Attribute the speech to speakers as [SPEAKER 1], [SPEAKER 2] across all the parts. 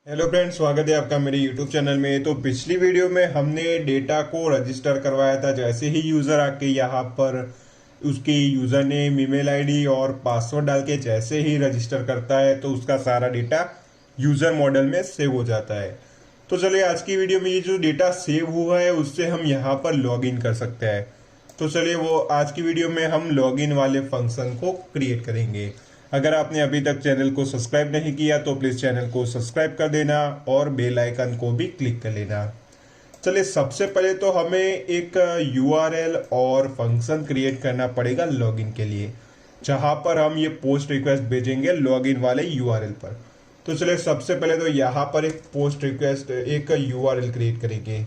[SPEAKER 1] Hello friends, स्वागत है आपका मेरे यूट्यूब चैनल में। तो पिछली वीडियो में हमने डेटा को रजिस्टर करवाया था। जैसे ही यूज़र आके यहाँ पर उसकी यूज़र नेम, ईमेल आईडी और पासवर्ड डाल के जैसे ही रजिस्टर करता है तो उसका सारा डेटा यूज़र मॉडल में सेव हो जाता है। तो चलिए आज की वीडियो में ये जो डेटा सेव हुआ है उससे हम यहाँ पर लॉगिन कर सकते हैं। तो चलिए वो आज की वीडियो में हम लॉगिन वाले फंक्शन को क्रिएट करेंगे। अगर आपने अभी तक चैनल को सब्सक्राइब नहीं किया तो प्लीज़ चैनल को सब्सक्राइब कर देना और बेल आइकन को भी क्लिक कर लेना। चलिए सबसे पहले तो हमें एक यूआरएल और फंक्शन क्रिएट करना पड़ेगा लॉगिन के लिए, जहां पर हम ये पोस्ट रिक्वेस्ट भेजेंगे लॉगिन वाले यूआरएल पर। तो चलिए सबसे पहले तो यहाँ पर एक पोस्ट रिक्वेस्ट, एक यूआरएल क्रिएट करेंगे।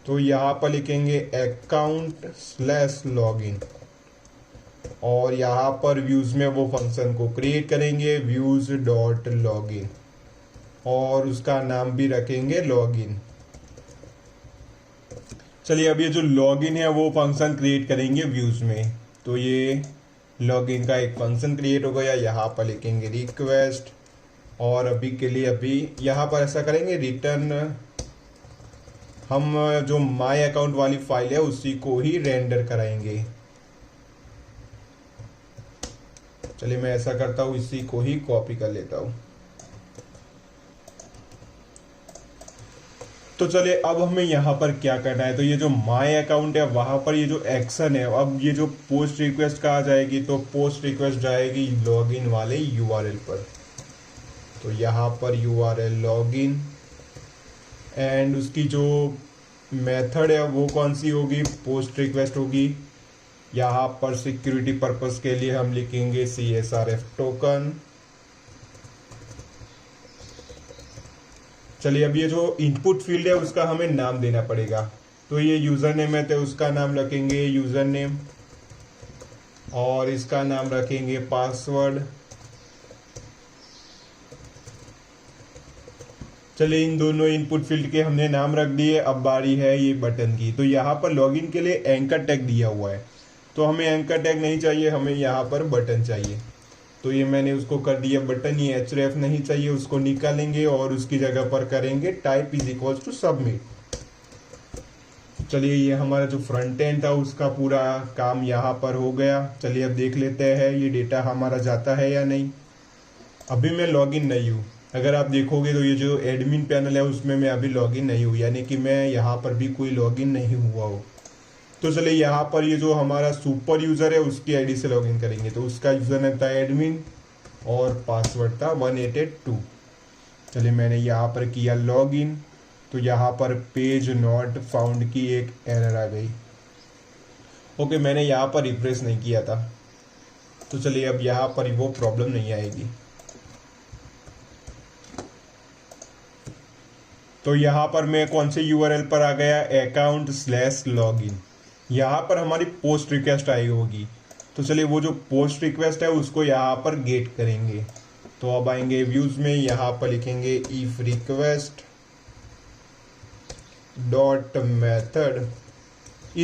[SPEAKER 1] तो यहाँ पर लिखेंगे account/login और यहाँ पर व्यूज में वो फंक्शन को क्रिएट करेंगे views.login और उसका नाम भी रखेंगे लॉगिन। चलिए अब ये जो लॉगिन है वो फंक्शन क्रिएट करेंगे व्यूज में। तो ये लॉगिन का एक फंक्शन क्रिएट हो गया। यहाँ पर लिखेंगे रिक्वेस्ट और अभी के लिए अभी यहाँ पर ऐसा करेंगे रिटर्न, हम जो माई अकाउंट वाली फाइल है उसी को ही रेंडर कराएंगे। चलिए मैं ऐसा करता हूँ, इसी को ही कॉपी कर लेता हूँ। तो चलिए अब हमें यहाँ पर क्या करना है। तो ये जो माई अकाउंट है वहां पर ये जो एक्शन है, अब ये जो पोस्ट रिक्वेस्ट कहा जाएगी तो पोस्ट रिक्वेस्ट जाएगी लॉगिन वाले यूआरएल पर। तो यहाँ पर यूआरएल लॉगिन एंड उसकी जो मेथड है वो कौन सी होगी, पोस्ट रिक्वेस्ट होगी। यहाँ पर सिक्योरिटी पर्पस के लिए हम लिखेंगे CSRF टोकन। चलिए अब ये जो इनपुट फील्ड है उसका हमें नाम देना पड़ेगा। तो ये यूजर नेम है तो उसका नाम रखेंगे यूजर नेम और इसका नाम रखेंगे पासवर्ड। चलिए इन दोनों इनपुट फील्ड के हमने नाम रख दिए। अब बारी है ये बटन की। तो यहाँ पर लॉगिन के लिए एंकर टैग दिया हुआ है, तो हमें एंकर टैग नहीं चाहिए, हमें यहाँ पर बटन चाहिए। तो ये मैंने उसको कर दिया बटन। ये href नहीं चाहिए, उसको निकालेंगे और उसकी जगह पर करेंगे टाइप = सबमिट। चलिए ये हमारा जो फ्रंट एंड था उसका पूरा काम यहाँ पर हो गया। चलिए अब देख लेते हैं ये डेटा हमारा जाता है या नहीं। अभी मैं लॉगिन नहीं हूँ। अगर आप देखोगे तो ये जो एडमिन पैनल है उसमें मैं अभी लॉगिन नहीं हूँ, यानी कि मैं यहाँ पर भी कोई लॉगिन नहीं हुआ हो। तो चलिए यहाँ पर ये जो हमारा सुपर यूज़र है उसकी आईडी से लॉगिन करेंगे। तो उसका यूज़र नेम था एडमिन और पासवर्ड था 188 चलिए मैंने यहाँ पर किया लॉगिन। तो यहाँ पर पेज नॉट फाउंड की एक एरर आ गई। ओके, मैंने यहाँ पर रिफ्रेश नहीं किया था। तो चलिए अब यहाँ पर वो प्रॉब्लम नहीं आएगी। तो यहाँ पर मैं कौन से यूआरएल पर आ गया, account/login। यहाँ पर हमारी पोस्ट रिक्वेस्ट आई होगी। तो चलिए वो जो पोस्ट रिक्वेस्ट है उसको यहाँ पर गेट करेंगे। तो अब आएंगे व्यूज में, यहाँ पर लिखेंगे if request dot method =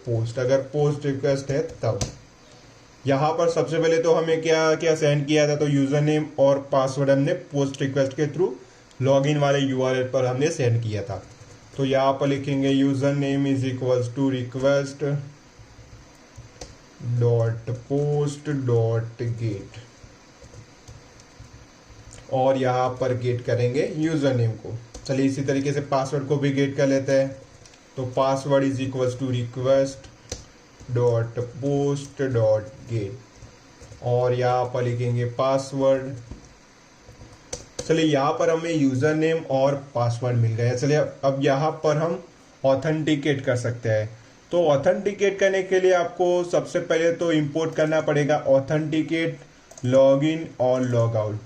[SPEAKER 1] post. अगर पोस्ट रिक्वेस्ट है तब यहाँ पर सबसे पहले तो हमें क्या क्या सेंड किया था, तो यूजर नेम और पासवर्ड हमने पोस्ट रिक्वेस्ट के थ्रू लॉगिन वाले यूआरएल पर हमने सेंड किया था। तो यहाँ पर लिखेंगे user name = request dot post dot gate और यहाँ पर गेट करेंगे यूजर नेम को। चलिए इसी तरीके से पासवर्ड को भी गेट कर लेते हैं। तो password = request dot post dot gate और यहाँ पर लिखेंगे पासवर्ड। चलिए यहाँ पर हमें यूजर नेम और पासवर्ड मिल गया। चलिए अब यहाँ पर हम ऑथेंटिकेट कर सकते हैं। तो ऑथेंटिकेट करने के लिए आपको सबसे पहले तो इंपोर्ट करना पड़ेगा ऑथेंटिकेट लॉगिन और लॉग आउट।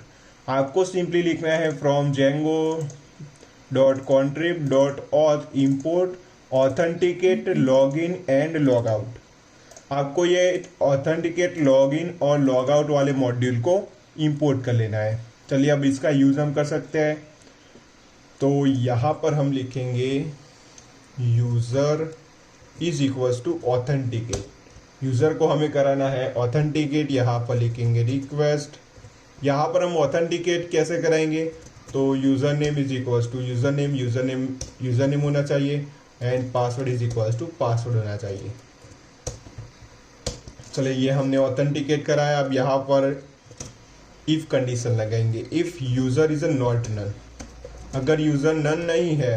[SPEAKER 1] आपको सिंपली लिखना है from django.contrib.auth import authenticate login and log out. आपको ये ऑथेंटिकेट लॉगिन और लॉग आउट वाले मॉड्यूल को इंपोर्ट कर लेना है। चलिए अब इसका यूज हम कर सकते हैं। तो यहाँ पर हम लिखेंगे यूजर = ऑथेंटिकेट। यूजर को हमें कराना है ऑथेंटिकेट। यहाँ पर लिखेंगे रिक्वेस्ट यहाँ पर हम ऑथेंटिकेट कैसे कराएंगे, तो user name is equals to user name होना चाहिए and password is equals to password होना चाहिए। चलिए ये हमने ऑथेंटिकेट कराया। अब यहाँ पर इफ कंडीशन लगाएंगे, if user is not none, अगर यूजर नन नहीं है,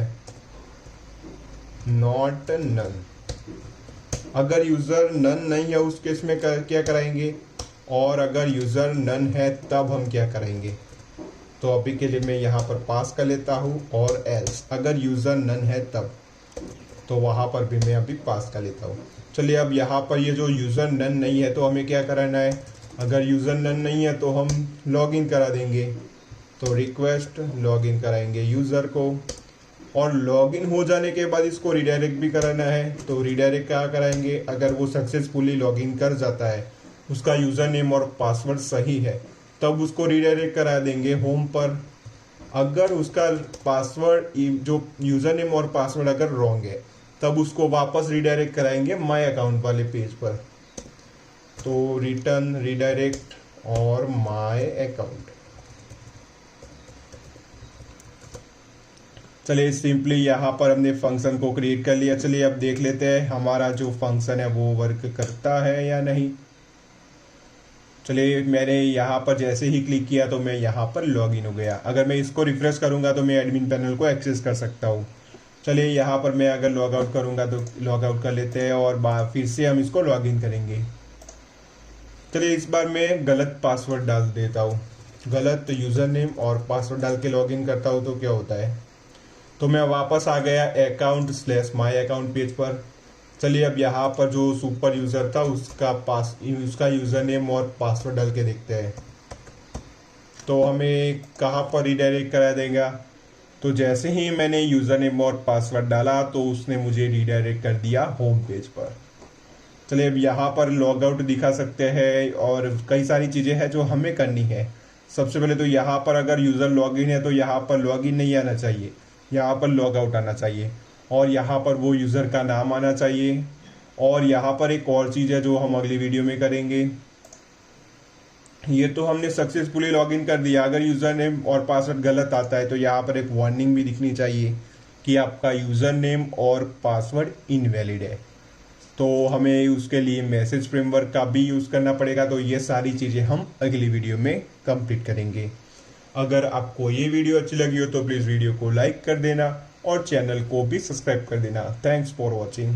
[SPEAKER 1] नॉट नन, अगर यूजर नन नहीं है उस केस में क्या कराएंगे, और अगर यूजर नन है तब हम क्या करेंगे। तो अभी के लिए मैं यहाँ पर पास कर लेता हूँ, और एल्स अगर यूजर नन है तब, तो वहां पर भी मैं अभी पास कर लेता हूँ। चलिए अब यहाँ पर ये जो यूज़र नन नहीं है तो हमें क्या कराना है, अगर यूज़र नन नहीं है तो हम लॉगिन करा देंगे, तो रिक्वेस्ट लॉगिन कराएंगे यूज़र को, और लॉगिन हो जाने के बाद इसको रिडायरेक्ट भी कराना है। तो रिडायरेक्ट क्या कराएंगे, अगर वो सक्सेसफुली लॉगिन कर जाता है, उसका यूज़र नेम और पासवर्ड सही है, तब उसको रिडायरेक्ट करा देंगे होम पर। अगर उसका पासवर्ड जो यूज़र नेम और पासवर्ड अगर रॉन्ग है, तब उसको वापस रिडायरेक्ट कराएंगे माय अकाउंट वाले पेज पर। तो रिटर्न रिडायरेक्ट और माय अकाउंट। चलिए सिंपली यहाँ पर हमने फंक्शन को क्रिएट कर लिया। चलिए अब देख लेते हैं हमारा जो फंक्शन है वो वर्क करता है या नहीं। चलिए मैंने यहाँ पर जैसे ही क्लिक किया तो मैं यहाँ पर लॉगिन हो गया। अगर मैं इसको रिफ्रेश करूँगा तो मैं एडमिन पैनल को एक्सेस कर सकता हूँ। चलिए यहाँ पर मैं अगर लॉग आउट करूँगा तो लॉग आउट कर लेते हैं, और फिर से हम इसको लॉगिन करेंगे। चलिए इस बार मैं गलत पासवर्ड डाल देता हूँ, गलत यूज़र नेम और पासवर्ड डाल के लॉगिन करता हूँ तो क्या होता है। तो मैं वापस आ गया account/my अकाउंट पेज पर। चलिए अब यहाँ पर जो सुपर यूज़र था उसका यूज़र नेम और पासवर्ड डाल के देखते हैं, तो हमें कहाँ पर रिडायरेक्ट करा देगा। तो जैसे ही मैंने यूज़र नेम और पासवर्ड डाला तो उसने मुझे रिडायरेक्ट कर दिया होम पेज पर। चलिए अब यहाँ पर लॉग आउट दिखा सकते हैं, और कई सारी चीज़ें हैं जो हमें करनी है। सबसे पहले तो यहाँ पर अगर यूज़र लॉगिन है तो यहाँ पर लॉगिन नहीं आना चाहिए, यहाँ पर लॉग आउट आना चाहिए, और यहाँ पर वो यूज़र का नाम आना चाहिए। और यहाँ पर एक और चीज़ है जो हम अगली वीडियो में करेंगे। ये तो हमने सक्सेसफुली लॉगिन कर दिया। अगर यूज़र नेम और पासवर्ड गलत आता है तो यहाँ पर एक वार्निंग भी दिखनी चाहिए कि आपका यूज़र नेम और पासवर्ड इनवैलिड है। तो हमें उसके लिए मैसेज फ्रेमवर्क का भी यूज़ करना पड़ेगा। तो ये सारी चीज़ें हम अगली वीडियो में कंप्लीट करेंगे। अगर आपको ये वीडियो अच्छी लगी हो तो प्लीज़ वीडियो को लाइक कर देना और चैनल को भी सब्सक्राइब कर देना। Thanks for watching.